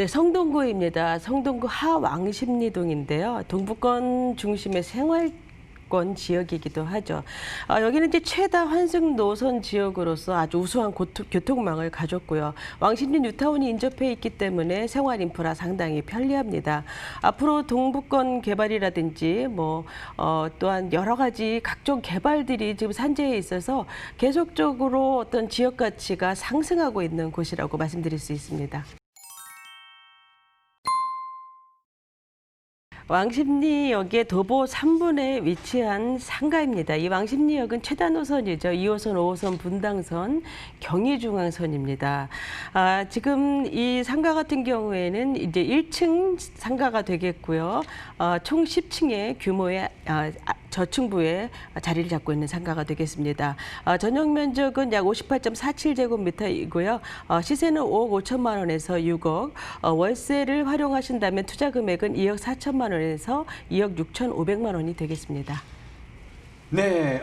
네, 성동구입니다. 성동구 하왕십리동인데요. 동부권 중심의 생활권 지역이기도 하죠. 여기는 이제 최다 환승 노선 지역으로서 아주 우수한 교통망을 가졌고요. 왕십리 뉴타운이 인접해 있기 때문에 생활 인프라 상당히 편리합니다. 앞으로 동부권 개발이라든지 또한 여러 가지 각종 개발들이 지금 산재해 있어서 계속적으로 어떤 지역 가치가 상승하고 있는 곳이라고 말씀드릴 수 있습니다. 왕십리역의 도보 3분에 위치한 상가입니다. 이 왕십리역은 최다 노선이죠. 2호선, 5호선 분당선, 경의중앙선입니다. 지금 이 상가 같은 경우에는 이제 1층 상가가 되겠고요. 총 10층의 규모의 저층부에 자리를 잡고 있는 상가가 되겠습니다. 전용 면적은 약 58.47제곱미터이고요. 시세는 5억 5천만 원에서 6억, 월세를 활용하신다면 투자 금액은 2억 4천만 원에서 2억 6천5백만 원이 되겠습니다. 네,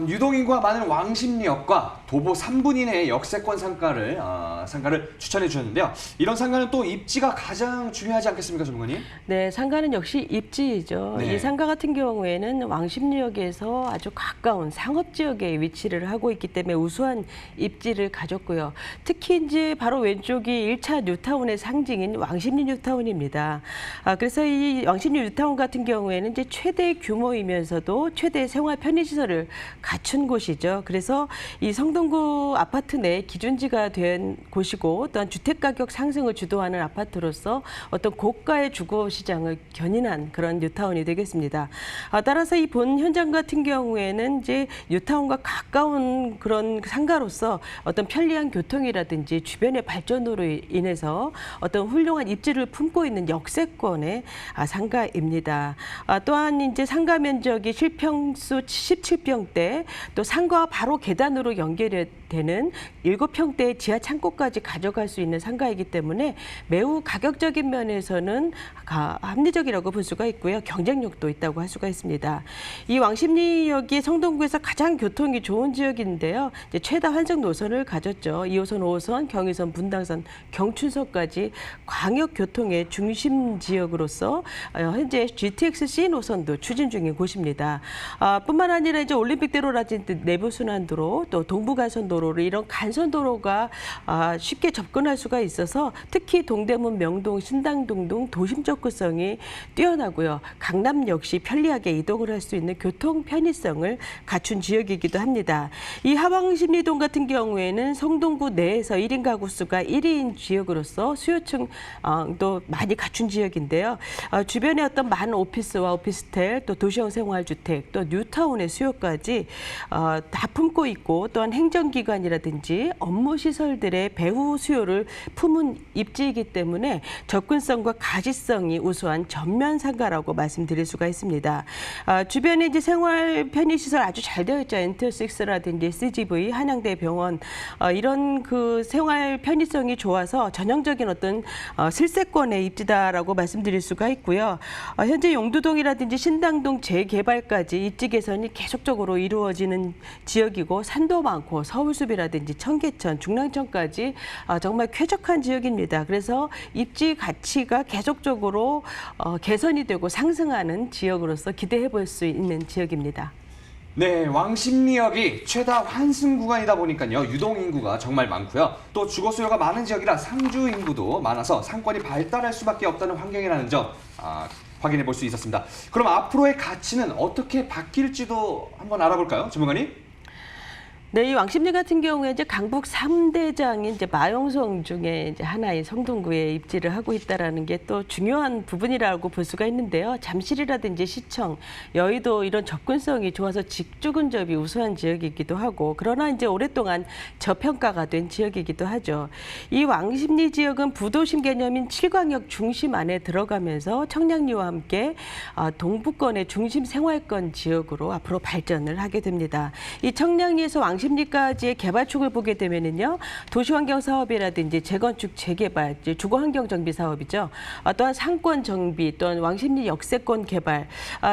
유동인구가 많은 왕십리역과 도보 3분 이내의 역세권 상가를 추천해 주셨는데요. 이런 상가는 또 입지가 가장 중요하지 않겠습니까, 전문가님? 네, 상가는 역시 입지이죠. 네. 이 상가 같은 경우에는 왕십리역에서 아주 가까운 상업지역에 위치를 하고 있기 때문에 우수한 입지를 가졌고요. 특히 이제 바로 왼쪽이 1차 뉴타운의 상징인 왕십리 뉴타운입니다. 그래서 이 왕십리 뉴타운 같은 경우에는 이제 최대 규모이면서도 최대 생활 편의시설을 갖춘 곳이죠. 그래서 이 성동구 아파트 내 기준지가 된 곳이고 또한 주택가격 상승을 주도하는 아파트로서 어떤 고가의 주거 시장을 견인한 그런 뉴타운이 되겠습니다. 따라서 이 본 현장 같은 경우에는 이제 뉴타운과 가까운 그런 상가로서 어떤 편리한 교통이라든지 주변의 발전으로 인해서 어떤 훌륭한 입지를 품고 있는 역세권의 상가입니다. 또한 이제 상가 면적이 실평수 77평대, 또 상가와 바로 계단으로 연결되는 7평대의 지하 창고까지 가져갈 수 있는 상가이기 때문에 매우 가격적인 면에서는 합리적이라고 볼 수가 있고요. 경쟁력도 있다고 할 수가 있습니다. 이 왕십리역이 성동구에서 가장 교통이 좋은 지역인데요. 이제 최다 환승 노선을 가졌죠. 2호선, 5호선, 경의선, 분당선, 경춘선까지 광역교통의 중심 지역으로서 현재 GTX-C 노선도 추진 중인 곳입니다. 뿐만 아니라 이제 올림픽대로라든지 내부순환도로 또 동부간선도로 이런 간선도로가 쉽게 접근할 수가 있어서 특히 동대문, 명동, 신당동 등 도심 접근성이 뛰어나고요. 강남 역시 편리하게 이동을 할 수 있는 교통 편의성을 갖춘 지역이기도 합니다. 이 하왕십리동 같은 경우에는 성동구 내에서 1인 가구 수가 1위인 지역으로서 수요층도 많이 갖춘 지역인데요. 주변에 어떤 많은 오피스와 오피스텔, 또 도시형 생활주택, 또 뉴타운의 수요까지 다 품고 있고 또한 행정기관이라든지 업무시설들의 배후 수요를 품은 입지이기 때문에 접근성과 가시성이 우수한 전면 상가라고 말씀드릴 수가 있습니다. 주변에 이제 생활 편의시설 아주 잘 되어 있죠. 엔터식스라든지 CGV, 한양대 병원 이런 그 생활 편의성이 좋아서 전형적인 어떤 실세권의 입지다라고 말씀드릴 수가 있고요. 현재 용두동이라든지 신당동 재개발까지 입지 개선이 계속적으로 이루어지는 지역이고 산도 많고 서울숲이라든지 청계천, 중랑천까지 정말 쾌적한 지역입니다. 그래서 입지 가치가 계속적으로 개선이 되고 상승하는 지역으로서 기대해 볼 수 있는 지역입니다. 네, 왕십리역이 최다 환승 구간이다 보니까요. 유동인구가 정말 많고요. 또 주거 수요가 많은 지역이라 상주 인구도 많아서 상권이 발달할 수밖에 없다는 환경이라는 점 확인해 볼 수 있었습니다. 그럼 앞으로의 가치는 어떻게 바뀔지도 한번 알아볼까요, 전문가님? 네, 이 왕십리 같은 경우에 이제 강북 3대장인 이제 마용성 중에 이제 하나인 성동구에 입지를 하고 있다라는 게 또 중요한 부분이라고 볼 수가 있는데요. 잠실이라든지 시청, 여의도 이런 접근성이 좋아서 직주 근접이 우수한 지역이기도 하고 그러나 이제 오랫동안 저평가가 된 지역이기도 하죠. 이 왕십리 지역은 부도심 개념인 7광역 중심 안에 들어가면서 청량리와 함께 동부권의 중심 생활권 지역으로 앞으로 발전을 하게 됩니다. 이 청량리에서 왕십리 왕십리까지의 개발축을 보게 되면은요, 도시환경 사업이라든지 재건축, 재개발, 이제 주거환경 정비 사업이죠. 또한 상권 정비, 또한 왕십리 역세권 개발,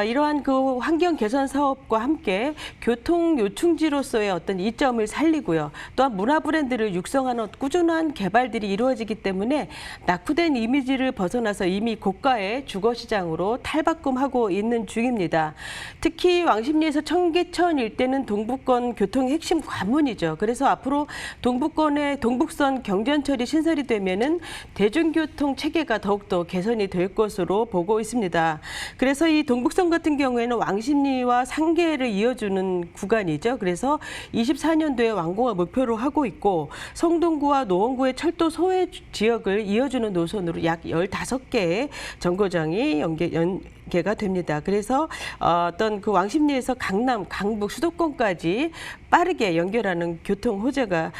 이러한 그 환경 개선 사업과 함께 교통 요충지로서의 어떤 이점을 살리고요. 또한 문화 브랜드를 육성하는 꾸준한 개발들이 이루어지기 때문에 낙후된 이미지를 벗어나서 이미 고가의 주거 시장으로 탈바꿈하고 있는 중입니다. 특히 왕십리에서 청계천 일대는 동북권 교통의 핵심 관문이죠. 그래서 앞으로 동북권의 동북선 경전철이 신설이 되면은 대중교통 체계가 더욱더 개선이 될 것으로 보고 있습니다. 그래서 이 동북선 같은 경우에는 왕십리와 상계를 이어주는 구간이죠. 그래서 24년도에 완공을 목표로 하고 있고 성동구와 노원구의 철도 소외 지역을 이어주는 노선으로 약 15개의 정거장이 연계가 됩니다. 그래서 어떤 그 왕십리에서 강남, 강북, 수도권까지 빠르게 연결하는 교통 호재가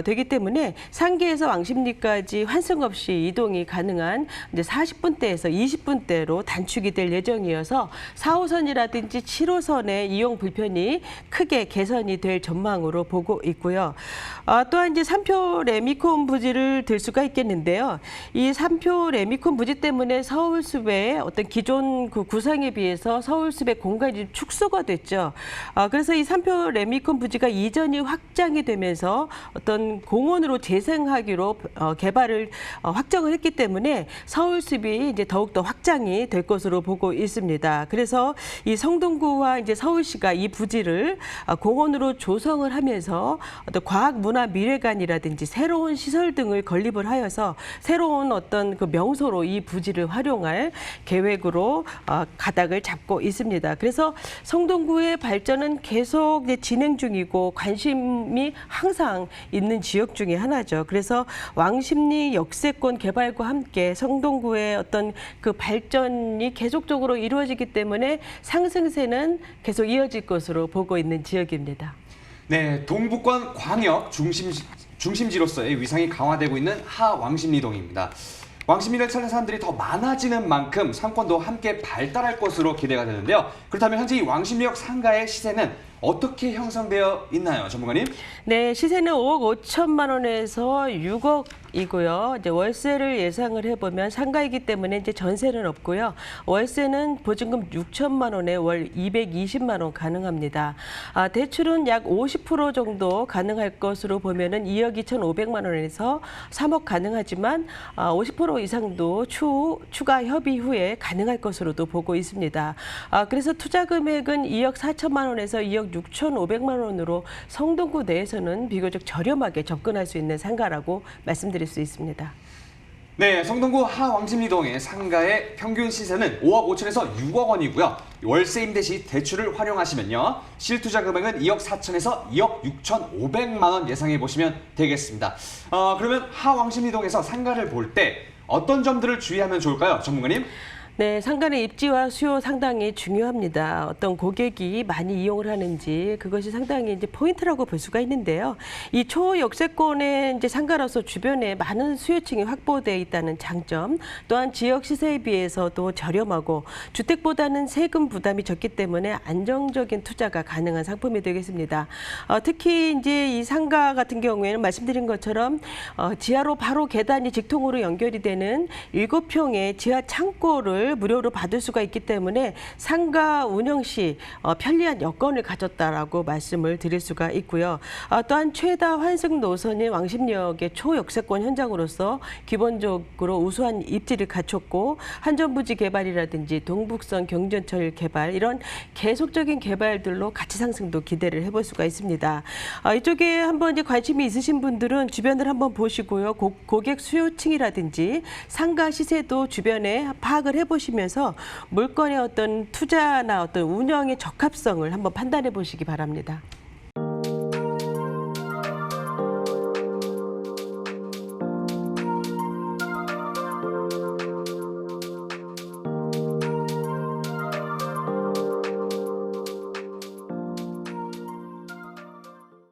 되기 때문에 상계에서 왕십리까지 환승 없이 이동이 가능한 이제 40분대에서 20분대로 단축이 될 예정이어서 4호선이라든지 7호선의 이용 불편이 크게 개선이 될 전망으로 보고 있고요. 또한 이제 3표 레미콘 부지를 들 수가 있겠는데요. 이 3표 레미콘 부지 때문에 서울숲의 어떤 기존 그 구상에 비해서 서울숲의 공간이 좀 축소가 됐죠. 그래서 이 3표 레미콘 부지가 이전이 확장이 되면서 어떤 공원으로 재생하기로 개발을 확정을 했기 때문에 서울숲이 이제 더욱더 확장이 될 것으로 보고 있습니다. 그래서 이 성동구와 이제 서울시가 이 부지를 공원으로 조성을 하면서 어떤 과학문화미래관이라든지 새로운 시설 등을 건립을 하여서 새로운 어떤 그 명소로 이 부지를 활용할 계획으로 가닥을 잡고 있습니다. 그래서 성동구의 발전은 계속 이제 진행 중이고 관심이 항상 있는 지역 중에 하나죠. 그래서 왕십리 역세권 개발과 함께 성동구의 어떤 그 발전이 계속적으로 이루어지기 때문에 상승세는 계속 이어질 것으로 보고 있는 지역입니다. 네, 동북권 광역 중심지로서의 위상이 강화되고 있는 하왕십리동입니다. 왕십리를 찾는 사람들이 더 많아지는 만큼 상권도 함께 발달할 것으로 기대가 되는데요. 그렇다면 현재 이 왕십리역 상가의 시세는 어떻게 형성되어 있나요, 전문가님? 네, 시세는 5억 5천만 원에서 6억이고요. 이제 월세를 예상을 해보면 상가이기 때문에 이제 전세는 없고요. 월세는 보증금 6천만 원에 월 220만 원 가능합니다. 대출은 약 50% 정도 가능할 것으로 보면은 2억 2,500만 원에서 3억 가능하지만 50% 이상도 추가 협의 후에 가능할 것으로도 보고 있습니다. 그래서 투자 금액은 2억 4천만 원에서 2억 6,500만 원으로 성동구 내에서는 비교적 저렴하게 접근할 수 있는 상가라고 말씀드릴 수 있습니다. 네, 성동구 하왕십리동의 상가의 평균 시세는 5억 5천에서 6억 원이고요. 월세 임대 시 대출을 활용하시면요. 실투자 금액은 2억 4천에서 2억 6,500만 원 예상해 보시면 되겠습니다. 그러면 하왕십리동에서 상가를 볼 때 어떤 점들을 주의하면 좋을까요, 전문가님? 네, 상가의 입지와 수요 상당히 중요합니다. 어떤 고객이 많이 이용을 하는지 그것이 상당히 이제 포인트라고 볼 수가 있는데요. 이 초역세권의 이제 상가로서 주변에 많은 수요층이 확보되어 있다는 장점, 또한 지역 시세에 비해서도 저렴하고 주택보다는 세금 부담이 적기 때문에 안정적인 투자가 가능한 상품이 되겠습니다. 특히 이제 이 상가 같은 경우에는 말씀드린 것처럼 지하로 바로 계단이 직통으로 연결이 되는 7평의 지하 창고를 무료로 받을 수가 있기 때문에 상가 운영 시 편리한 여건을 가졌다라고 말씀을 드릴 수가 있고요. 또한 최다 환승 노선인 왕십리역의 초역세권 현장으로서 기본적으로 우수한 입지를 갖췄고 한전부지 개발이라든지 동북선 경전철 개발 이런 계속적인 개발들로 가치 상승도 기대를 해볼 수가 있습니다. 이쪽에 한번 이제 관심이 있으신 분들은 주변을 한번 보시고요. 고객 수요층이라든지 상가 시세도 주변에 파악을 해보시면서 물건의 어떤 투자나 어떤 운영의 적합성을 한번 판단해 보시기 바랍니다.